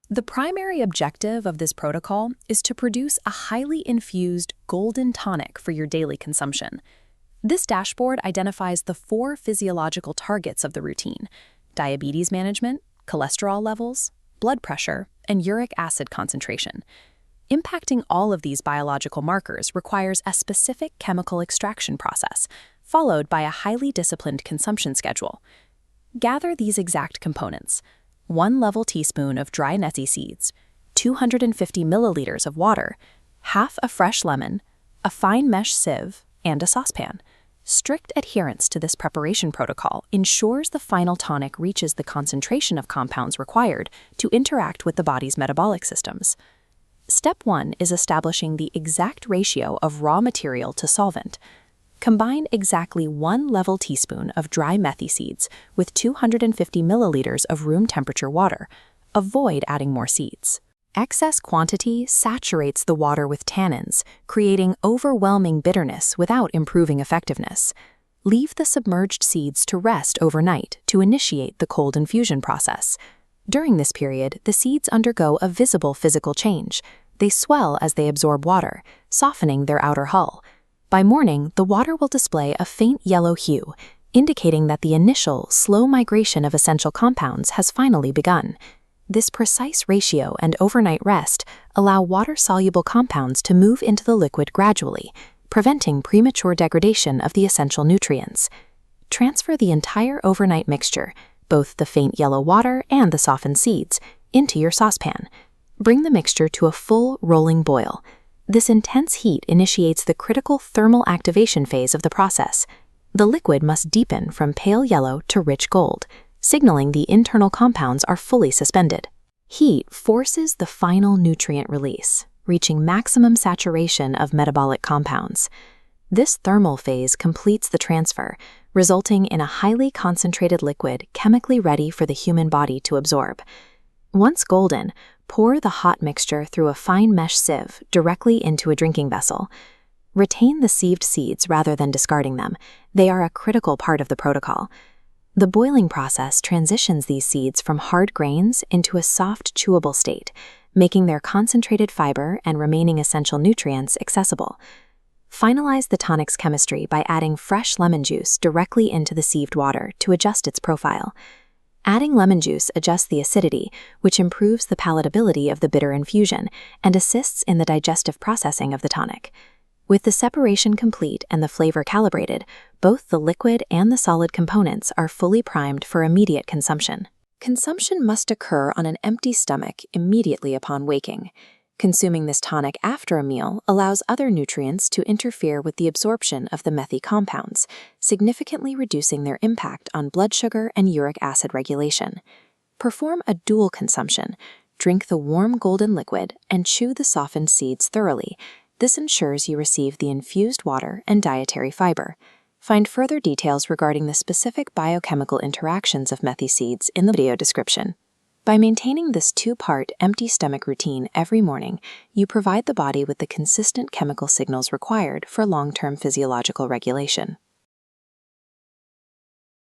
The primary objective of this protocol is to produce a highly infused golden tonic for your daily consumption. This dashboard identifies the 4 physiological targets of the routine: diabetes management, cholesterol levels, blood pressure, and uric acid concentration. Impacting all of these biological markers requires a specific chemical extraction process, followed by a highly disciplined consumption schedule. Gather these exact components: 1 level teaspoon of dry methi seeds, 250 milliliters of water, half a fresh lemon, a fine mesh sieve, and a saucepan. Strict adherence to this preparation protocol ensures the final tonic reaches the concentration of compounds required to interact with the body's metabolic systems. Step 1 is establishing the exact ratio of raw material to solvent. Combine exactly 1 level teaspoon of dry methi seeds with 250 milliliters of room temperature water. Avoid adding more seeds. Excess quantity saturates the water with tannins, creating overwhelming bitterness without improving effectiveness. Leave the submerged seeds to rest overnight to initiate the cold infusion process. During this period, the seeds undergo a visible physical change. They swell as they absorb water, softening their outer hull. By morning, the water will display a faint yellow hue, indicating that the initial, slow migration of essential compounds has finally begun. This precise ratio and overnight rest allow water-soluble compounds to move into the liquid gradually, preventing premature degradation of the essential nutrients. Transfer the entire overnight mixture, both the faint yellow water and the softened seeds, into your saucepan. Bring the mixture to a full rolling boil. This intense heat initiates the critical thermal activation phase of the process. The liquid must deepen from pale yellow to rich gold, signaling the internal compounds are fully suspended. Heat forces the final nutrient release, reaching maximum saturation of metabolic compounds. This thermal phase completes the transfer, resulting in a highly concentrated liquid chemically ready for the human body to absorb. Once golden, pour the hot mixture through a fine mesh sieve directly into a drinking vessel. Retain the sieved seeds rather than discarding them. They are a critical part of the protocol. The boiling process transitions these seeds from hard grains into a soft, chewable state, making their concentrated fiber and remaining essential nutrients accessible. Finalize the tonic's chemistry by adding fresh lemon juice directly into the sieved water to adjust its profile. Adding lemon juice adjusts the acidity, which improves the palatability of the bitter infusion and assists in the digestive processing of the tonic. With the separation complete and the flavor calibrated, both the liquid and the solid components are fully primed for immediate consumption. Consumption must occur on an empty stomach immediately upon waking. Consuming this tonic after a meal allows other nutrients to interfere with the absorption of the methi compounds, significantly reducing their impact on blood sugar and uric acid regulation. Perform a dual consumption. Drink the warm golden liquid and chew the softened seeds thoroughly. This ensures you receive the infused water and dietary fiber. Find further details regarding the specific biochemical interactions of methi seeds in the video description. By maintaining this 2-part empty stomach routine every morning, you provide the body with the consistent chemical signals required for long-term physiological regulation.